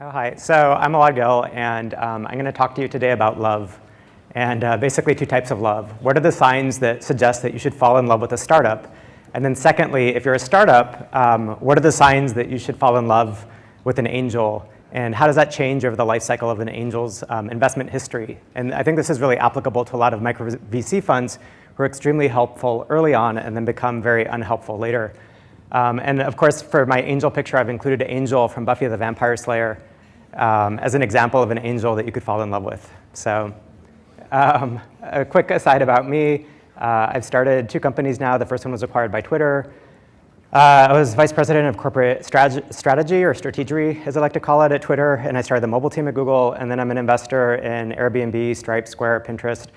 Oh, hi. So I'm Elad Gill, and I'm going to talk to you today about love, and basically two types of love. What are the signs that suggest that you should fall in love with a startup? And then secondly, if you're a startup, what are the signs that you should fall in love with an angel? And how does that change over the life cycle of an angel's investment history? And I think this is really applicable to a lot of micro VC funds who are extremely helpful early on and then become very unhelpful later. And of course, for my angel picture, I've included an angel from Buffy the Vampire Slayer as an example of an angel that you could fall in love with. So a quick aside about me. I've started 2 companies now. The first one was acquired by Twitter. I was vice president of corporate strategy, or strategery, as I like to call it, at Twitter, and I started the mobile team at Google, and then I'm an investor in Airbnb, Stripe, Square, Pinterest,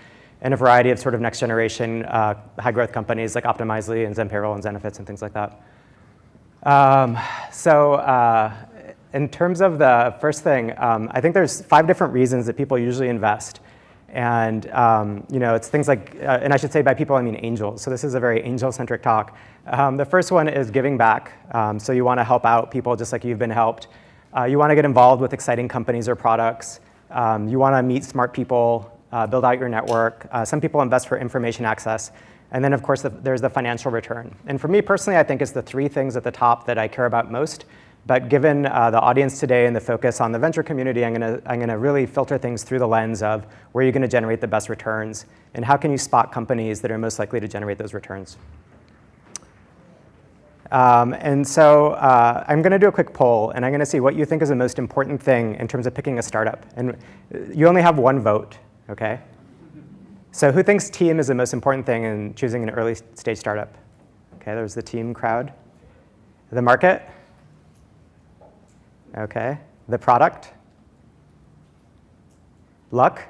and a variety of sort of next generation high-growth companies like Optimizely and ZenPayroll and Zenefits and things like that. In terms of the first thing, I think there's 5 different reasons that people usually invest. And it's things like, and I should say by people I mean angels, so this is a very angel-centric talk. The first one is giving back. So you want to help out people just like you've been helped. You want to get involved with exciting companies or products. You want to meet smart people, build out your network. Some people invest for information access. And then, of course, there's the financial return. And for me personally, I think it's the 3 things at the top that I care about most. But given the audience today and the focus on the venture community, I'm going to really filter things through the lens of where you're going to generate the best returns and how can you spot companies that are most likely to generate those returns. And so I'm going to do a quick poll, and I'm going to see what you think is the most important thing in terms of picking a startup. And you only have 1 vote, OK? So who thinks team is the most important thing in choosing an early stage startup? OK, there's the team crowd. The market? OK. The product? Luck?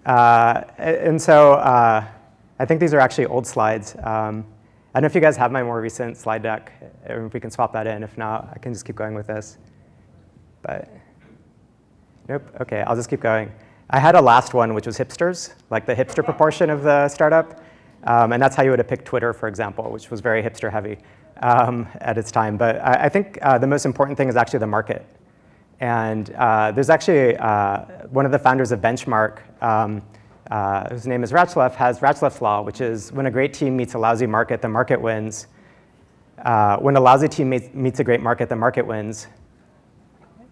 And so I think these are actually old slides. I don't know if you guys have my more recent slide deck, or if we can swap that in. If not, I can just keep going with this. But nope. OK, I'll just keep going. I had a last one, which was hipsters, like the hipster proportion of the startup. And that's how you would have picked Twitter, for example, which was very hipster heavy at its time. But I think the most important thing is actually the market. And there's actually one of the founders of Benchmark, whose name is Rachleff, has Rachleff's law, which is when a great team meets a lousy market, the market wins. When a lousy team meets a great market, the market wins.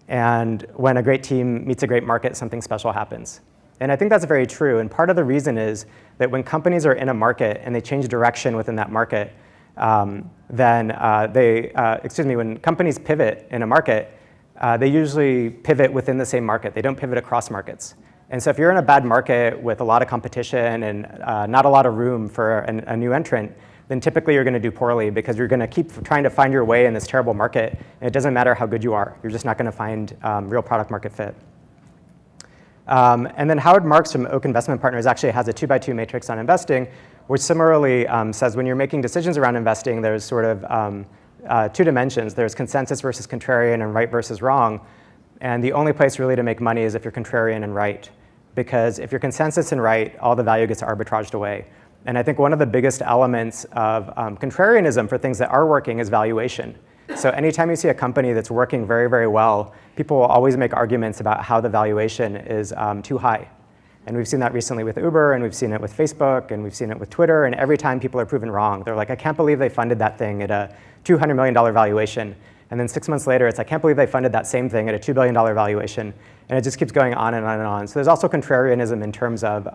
And when a great team meets a great market, something special happens. And I think that's very true. And part of the reason is that when companies are in a market and they change direction within that market, when companies pivot in a market, they usually pivot within the same market. They don't pivot across markets. And so if you're in a bad market with a lot of competition and not a lot of room for a new entrant, then typically you're going to do poorly because you're going to keep trying to find your way in this terrible market. And it doesn't matter how good you are. You're just not going to find real product market fit. And then Howard Marks from Oak Investment Partners actually has a 2x2 matrix on investing, which similarly says when you're making decisions around investing, there's sort of 2 dimensions. There's consensus versus contrarian and right versus wrong. And the only place really to make money is if you're contrarian and right. Because if you're consensus and right, all the value gets arbitraged away. And I think one of the biggest elements of contrarianism for things that are working is valuation. So anytime you see a company that's working very, very well, people will always make arguments about how the valuation is too high. And we've seen that recently with Uber, and we've seen it with Facebook, and we've seen it with Twitter. And every time people are proven wrong, they're like, I can't believe they funded that thing at a $200 million valuation. And then 6 months later, it's I can't believe they funded that same thing at a $2 billion valuation. And it just keeps going on and on and on. So there's also contrarianism in terms of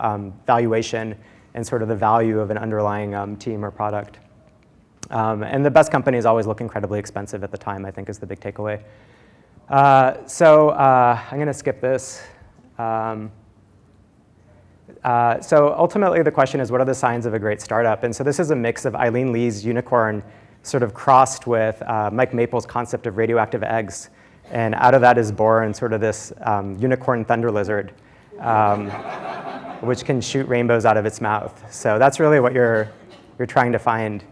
valuation and sort of the value of an underlying team or product. And the best companies always look incredibly expensive at the time, I think, is the big takeaway. So I'm going to skip this. So ultimately, the question is, what are the signs of a great startup? And so this is a mix of Eileen Lee's unicorn sort of crossed with Mike Maple's concept of radioactive eggs. And out of that is born sort of this unicorn thunder lizard, which can shoot rainbows out of its mouth. So that's really what you're trying to find.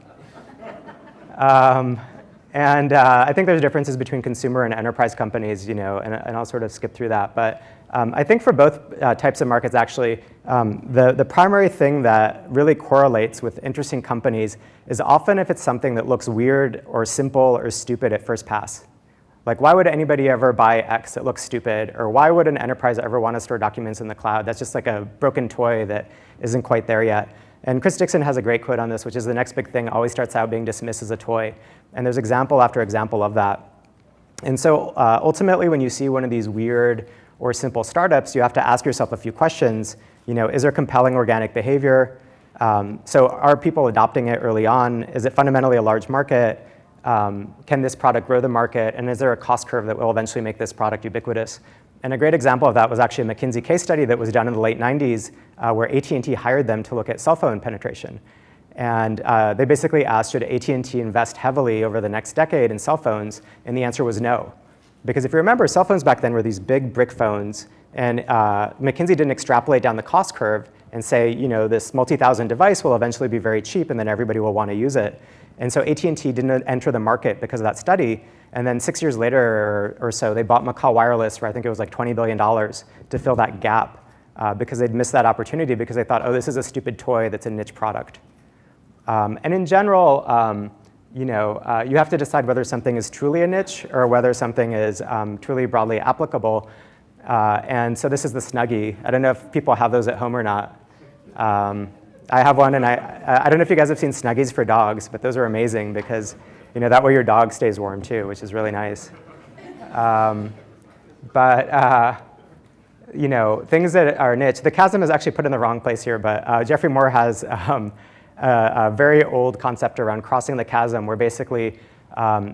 And I think there's differences between consumer and enterprise companies, and I'll sort of skip through that. But I think for both types of markets, actually, the primary thing that really correlates with interesting companies is often if it's something that looks weird or simple or stupid at first pass. Like, why would anybody ever buy X? It looks stupid. Or why would an enterprise ever want to store documents in the cloud? That's just like a broken toy that isn't quite there yet. And Chris Dixon has a great quote on this, which is the next big thing always starts out being dismissed as a toy. And there's example after example of that. And so ultimately, when you see one of these weird or simple startups, you have to ask yourself a few questions. Is there compelling organic behavior? So are people adopting it early on? Is it fundamentally a large market? Can this product grow the market? And is there a cost curve that will eventually make this product ubiquitous? And a great example of that was actually a McKinsey case study that was done in the late 90s where AT&T hired them to look at cell phone penetration. And they basically asked, should AT&T invest heavily over the next decade in cell phones? And the answer was no. Because if you remember, cell phones back then were these big brick phones. And McKinsey didn't extrapolate down the cost curve and say, this multi-thousand device will eventually be very cheap and then everybody will want to use it. And so AT&T didn't enter the market because of that study. And then 6 years later or so, they bought McCall Wireless for I think it was like $20 billion to fill that gap because they'd missed that opportunity because they thought, oh, this is a stupid toy that's a niche product. And in general, you have to decide whether something is truly a niche or whether something is truly broadly applicable. And so this is the Snuggie. I don't know if people have those at home or not. I have one, and I don't know if you guys have seen Snuggies for dogs, but those are amazing because that way your dog stays warm too, which is really nice. Things that are niche. The chasm is actually put in the wrong place here, but Geoffrey Moore has a very old concept around crossing the chasm, where basically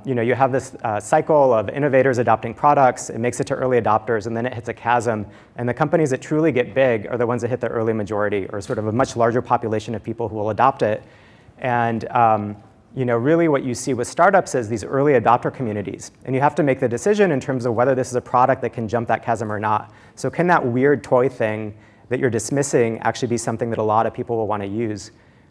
you have this cycle of innovators adopting products, it makes it to early adopters, and then it hits a chasm. And the companies that truly get big are the ones that hit the early majority, or sort of a much larger population of people who will adopt it. And really what you see with startups is these early adopter communities. And you have to make the decision in terms of whether this is a product that can jump that chasm or not. So can that weird toy thing that you're dismissing actually be something that a lot of people will want to use?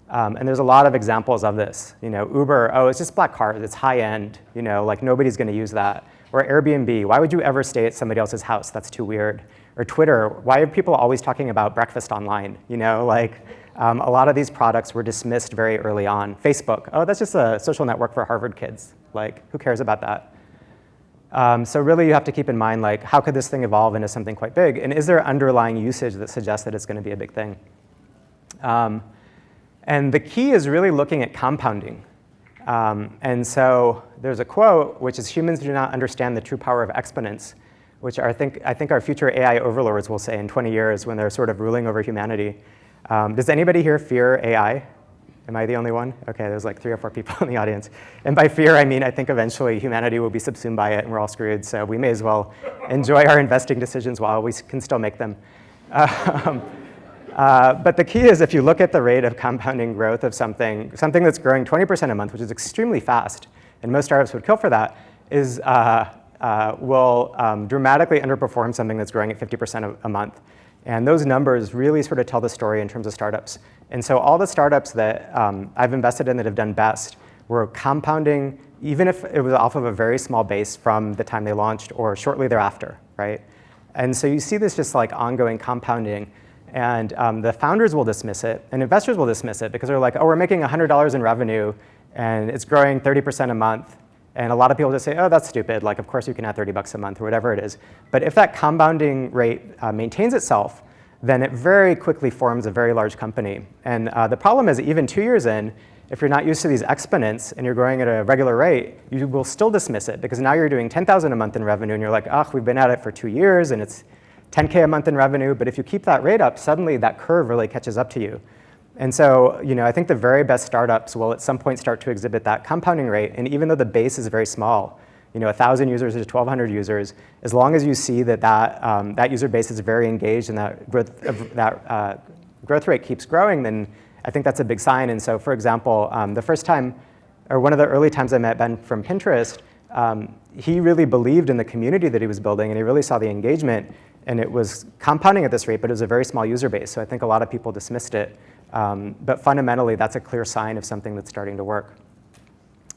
And there's a lot of examples of this. Uber, oh, it's just black cars, it's high end, like nobody's going to use that. Or Airbnb, why would you ever stay at somebody else's house? That's too weird. Or Twitter, why are people always talking about breakfast online? A lot of these products were dismissed very early on. Facebook, oh, that's just a social network for Harvard kids. Like, who cares about that? So really you have to keep in mind, like, how could this thing evolve into something quite big? And is there underlying usage that suggests that it's going to be a big thing? And the key is really looking at compounding. And so there's a quote, which is, humans do not understand the true power of exponents, which I think our future AI overlords will say in 20 years when they're sort of ruling over humanity. Does anybody here fear AI? Am I the only one? OK, there's like 3 or 4 people in the audience. And by fear, I mean I think eventually humanity will be subsumed by it and we're all screwed. So we may as well enjoy our investing decisions while we can still make them. But the key is, if you look at the rate of compounding growth of something that's growing 20% a month, which is extremely fast, and most startups would kill for that, will dramatically underperform something that's growing at 50% a month. And those numbers really sort of tell the story in terms of startups. And so all the startups that I've invested in that have done best were compounding, even if it was off of a very small base from the time they launched or shortly thereafter, right? And so you see this just like ongoing compounding. And the founders will dismiss it, and investors will dismiss it because they're like, oh, we're making $100 in revenue, and it's growing 30% a month. And a lot of people just say, oh, that's stupid. Like, of course you can add 30 bucks a month or whatever it is. But if that compounding rate maintains itself, then it very quickly forms a very large company. And the problem is, even 2 years in, if you're not used to these exponents and you're growing at a regular rate, you will still dismiss it because now you're doing 10,000 a month in revenue, and you're like, oh, we've been at it for 2 years, and it's 10K a month in revenue. But if you keep that rate up, suddenly that curve really catches up to you. And so I think the very best startups will at some point start to exhibit that compounding rate. And even though the base is very small, 1,000 users to 1,200 users, as long as you see that user base is very engaged and that growth rate keeps growing, then I think that's a big sign. And so, for example, the first time, or one of the early times I met Ben from Pinterest, he really believed in the community that he was building, and he really saw the engagement. And it was compounding at this rate, but it was a very small user base. So I think a lot of people dismissed it. But fundamentally, that's a clear sign of something that's starting to work.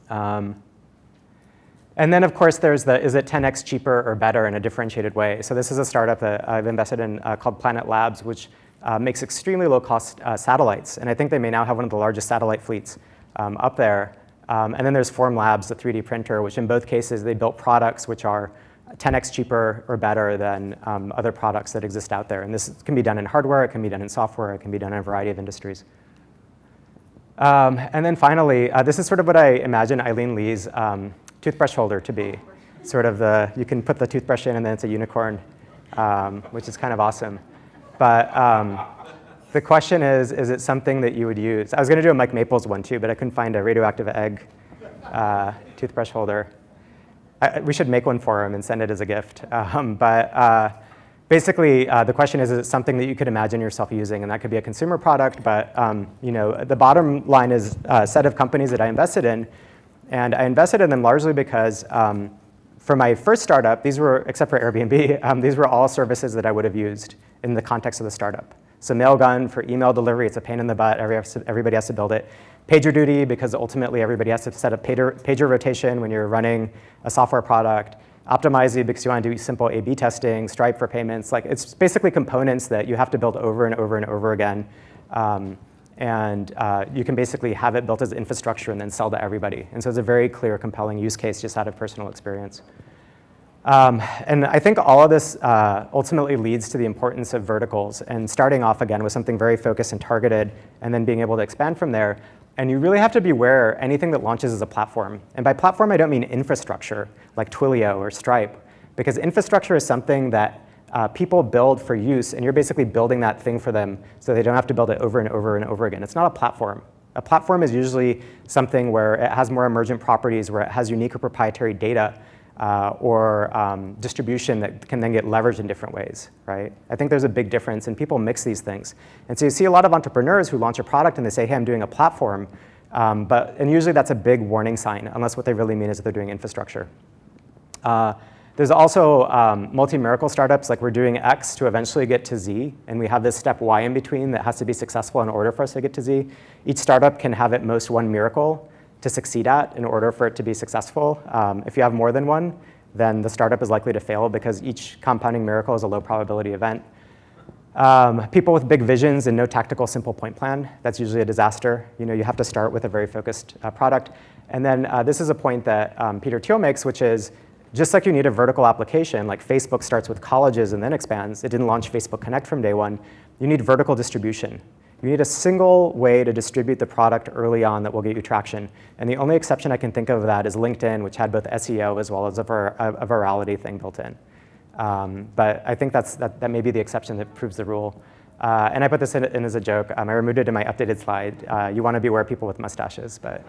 And then, of course, there's is it 10x cheaper or better in a differentiated way? So this is a startup that I've invested in called Planet Labs, which makes extremely low-cost satellites. And I think they may now have one of the largest satellite fleets up there. And then there's Formlabs, the 3D printer, which in both cases, they built products which are 10x cheaper or better than other products that exist out there. And this can be done in hardware, it can be done in software, it can be done in a variety of industries. And then finally, this is sort of what I imagine Eileen Lee's toothbrush holder to be. Sort of you can put the toothbrush in and then it's a unicorn, which is kind of awesome. But the question is it something that you would use? I was going to do a Mike Maples one too, but I couldn't find a radioactive egg toothbrush holder. We should make one for him and send it as a gift. Basically, the question is it something that you could imagine yourself using? And that could be a consumer product, but the bottom line is a set of companies that I invested in. And I invested in them largely because for my first startup, these were, except for Airbnb, these were all services that I would have used in the context of the startup. So Mailgun for email delivery, it's a pain in the butt, everybody has to build it. PagerDuty, because ultimately everybody has to set up pager rotation when you're running a software product. Optimizely, because you want to do simple A/B testing. Stripe for payments. Like, it's basically components that you have to build over and over and over again. You can basically have it built as infrastructure and then sell to everybody. And so it's a very clear, compelling use case just out of personal experience. And I think all of this ultimately leads to the importance of verticals and starting off again with something very focused and targeted and then being able to expand from there. And you really have to be aware anything that launches as a platform. And by platform, I don't mean infrastructure like Twilio or Stripe, because infrastructure is something that people build for use, and you're basically building that thing for them so they don't have to build it over and over and over again. It's not a platform. A platform is usually something where it has more emergent properties, where it has unique or proprietary data or distribution that can then get leveraged in different ways, right? I think there's a big difference, and people mix these things. And so you see a lot of entrepreneurs who launch a product and they say, hey, I'm doing a platform, and usually that's a big warning sign, unless what they really mean is that they're doing infrastructure. There's also multi-miracle startups, like we're doing X to eventually get to Z, and we have this step Y in between that has to be successful in order for us to get to Z. Each startup can have at most one miracle to succeed at in order for it to be successful. If you have more than one, then the startup is likely to fail because each compounding miracle is a low probability event. People with big visions and no tactical simple point plan, that's usually a disaster. You have to start with a very focused product. And then this is a point that Peter Thiel makes, which is just like you need a vertical application, like Facebook starts with colleges and then expands. It didn't launch Facebook Connect from day one. You need vertical distribution. You need a single way to distribute the product early on that will get you traction. And the only exception I can think of that is LinkedIn, which had both SEO as well as a virality thing built in. But I think that may be the exception that proves the rule. And I put this in as a joke. I removed it in my updated slide. You want to beware people with mustaches, but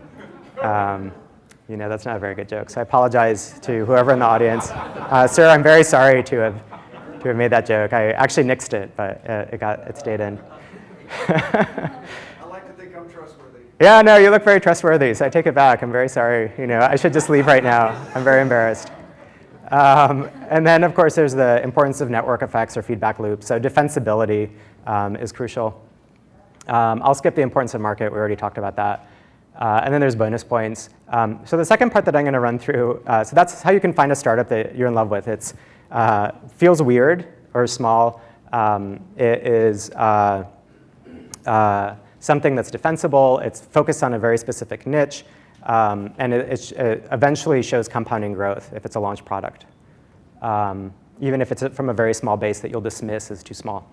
that's not a very good joke. So I apologize to whoever in the audience. Sir, I'm very sorry to have made that joke. I actually nixed it, but it stayed in. I like to think I'm trustworthy. Yeah, no, you look very trustworthy, so I take it back. I'm very sorry. I should just leave right now. I'm very embarrassed. And then, of course, there's the importance of network effects or feedback loops. So defensibility is crucial. I'll skip the importance of market. We already talked about that. And then there's bonus points. So the second part that I'm going to run through, so that's how you can find a startup that you're in love with. It feels weird or small. It is something that's defensible. It's focused on a very specific niche. And it eventually shows compounding growth if it's a launch product, even if it's from a very small base that you'll dismiss as too small.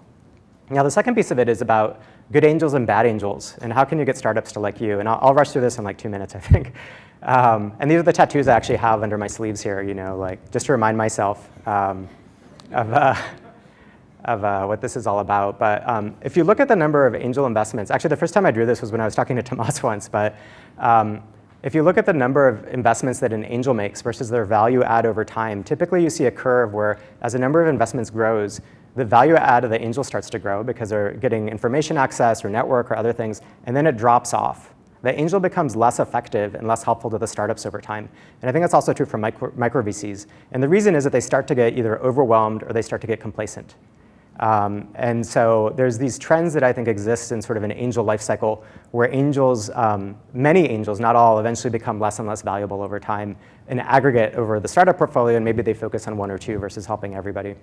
Now, the second piece of it is about good angels and bad angels, and how can you get startups to like you? And I'll rush through this in like 2 minutes, I think. And these are the tattoos I actually have under my sleeves here, just to remind myself of what this is all about. But if you look at the number of angel investments, actually the first time I drew this was when I was talking to Tomas once, but if you look at the number of investments that an angel makes versus their value add over time, typically you see a curve where as the number of investments grows, the value add of the angel starts to grow because they're getting information access or network or other things, and then it drops off. The angel becomes less effective and less helpful to the startups over time. And I think that's also true for micro VCs. And the reason is that they start to get either overwhelmed or they start to get complacent. And so there's these trends that I think exist in sort of an angel life cycle where angels, many angels, not all, eventually become less and less valuable over time in aggregate over the startup portfolio, and maybe they focus on one or two versus helping everybody.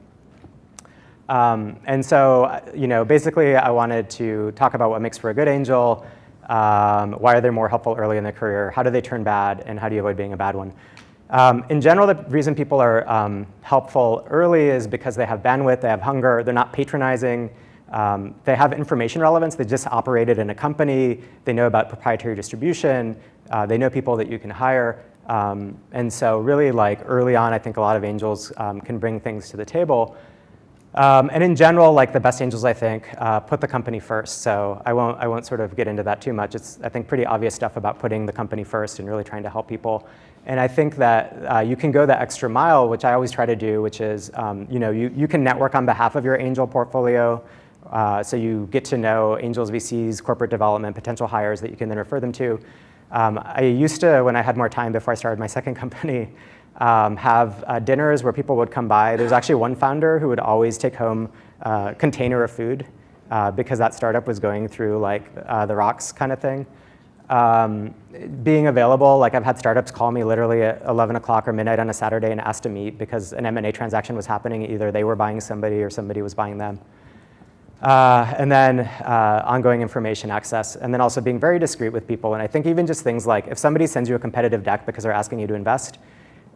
And so, basically I wanted to talk about what makes for a good angel, Why are they more helpful early in their career? How do they turn bad, and how do you avoid being a bad one? In general, the reason people are helpful early is because they have bandwidth, they have hunger, they're not patronizing, they have information relevance, they just operated in a company, they know about proprietary distribution, they know people that you can hire. And so really, like early on, I think a lot of angels can bring things to the table. And in general, like the best angels, I think, put the company first. So I won't sort of get into that too much. It's, I think, pretty obvious stuff about putting the company first and really trying to help people. And I think that you can go the extra mile, which I always try to do, which is, you can network on behalf of your angel portfolio. So you get to know angels, VCs, corporate development, potential hires that you can then refer them to. I used to, when I had more time before I started my second company, have dinners where people would come by. There's actually one founder who would always take home a container of food because that startup was going through like the rocks kind of thing. Being available, like I've had startups call me literally at 11 o'clock or midnight on a Saturday and ask to meet because an M&A transaction was happening. Either they were buying somebody or somebody was buying them. And then ongoing information access, and then also being very discreet with people. And I think even just things like if somebody sends you a competitive deck because they're asking you to invest,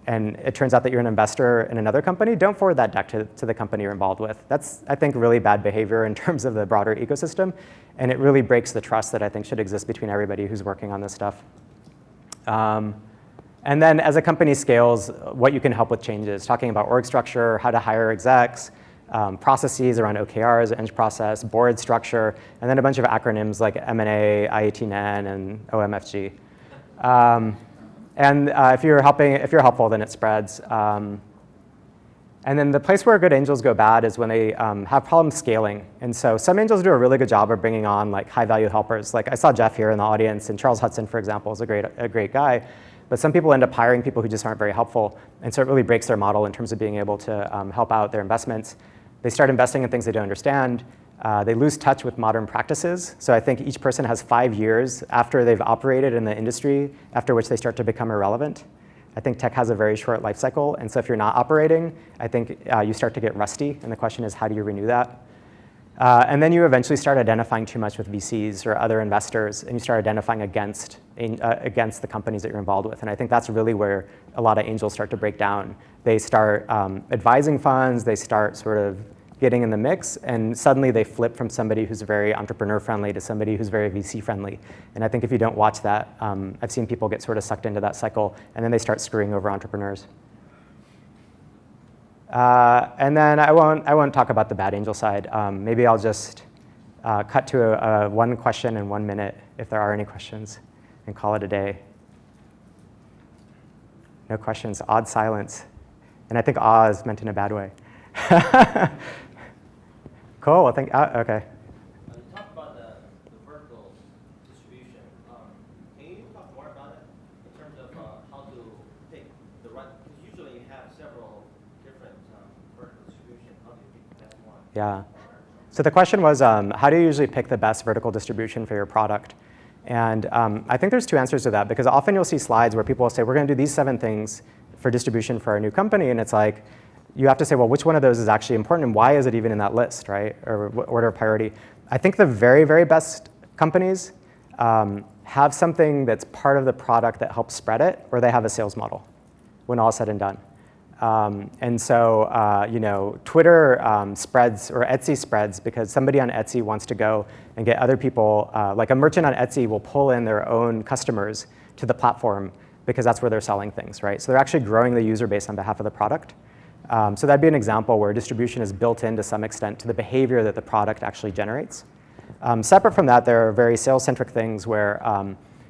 and it turns out that you're an investor in another company, don't forward that deck to the company you're involved with. That's, I think, really bad behavior in terms of the broader ecosystem, and it really breaks the trust that I think should exist between everybody who's working on this stuff. And then as a company scales, what you can help with changes, talking about org structure, how to hire execs, processes around OKRs, Eng process, board structure, and then a bunch of acronyms like M&A, IATN, and OMFG. And if you're helpful, then it spreads. And then the place where good angels go bad is when they have problems scaling. And so some angels do a really good job of bringing on like high-value helpers. Like I saw Jeff here in the audience, and Charles Hudson, for example, is a great guy. But some people end up hiring people who just aren't very helpful. And so it really breaks their model in terms of being able to help out their investments. They start investing in things they don't understand. They lose touch with modern practices. So I think each person has 5 years after they've operated in the industry, after which they start to become irrelevant. I think tech has a very short life cycle. And so if you're not operating, I think you start to get rusty. And the question is, how do you renew that? And then you eventually start identifying too much with VCs or other investors, and you start identifying against the companies that you're involved with. And I think that's really where a lot of angels start to break down. They start advising funds, they start sort of getting in the mix, and suddenly they flip from somebody who's very entrepreneur-friendly to somebody who's very VC-friendly. And I think if you don't watch that, I've seen people get sort of sucked into that cycle, and then they start screwing over entrepreneurs. And then I won't talk about the bad angel side. Maybe I'll just cut to one question in 1 minute, if there are any questions, and call it a day. No questions, odd silence. And I think awe is meant in a bad way. Cool, well, okay. You talked about the vertical distribution. Can you talk more about it in terms of how to pick the right, because usually you have several different vertical distribution. How do you pick the best one? Yeah. So the question was, how do you usually pick the best vertical distribution for your product? And I think there's two answers to that, because often you'll see slides where people will say, we're going to do these 7 things for distribution for our new company, and it's like, you have to say, well, which one of those is actually important, and why is it even in that list, right? Or what order of priority? I think the very, very best companies have something that's part of the product that helps spread it, or they have a sales model when all is said and done. And so, Twitter spreads, or Etsy spreads, because somebody on Etsy wants to go and get other people, like a merchant on Etsy will pull in their own customers to the platform because that's where they're selling things, right? So they're actually growing the user base on behalf of the product. So that'd be an example where distribution is built in to some extent to the behavior that the product actually generates. Separate from that, there are very sales-centric things where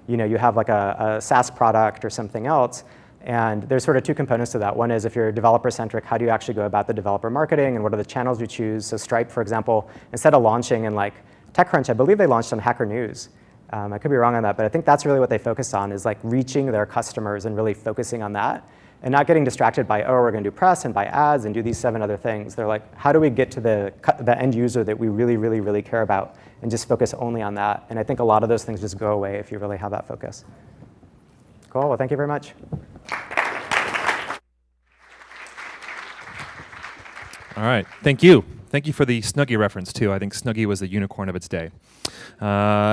you have like a SaaS product or something else, and there's sort of 2 components to that. One is if you're developer-centric, how do you actually go about the developer marketing, and what are the channels you choose? So Stripe, for example, instead of launching in like TechCrunch, I believe they launched on Hacker News. I could be wrong on that, but I think that's really what they focused on, is like reaching their customers and really focusing on that. And not getting distracted by, oh, we're going to do press and buy ads and do these 7 other things. They're like, how do we get to the end user that we really, really, really care about, and just focus only on that? And I think a lot of those things just go away if you really have that focus. Cool, well, thank you very much. All right, thank you. Thank you for the Snuggie reference, too. I think Snuggie was the unicorn of its day.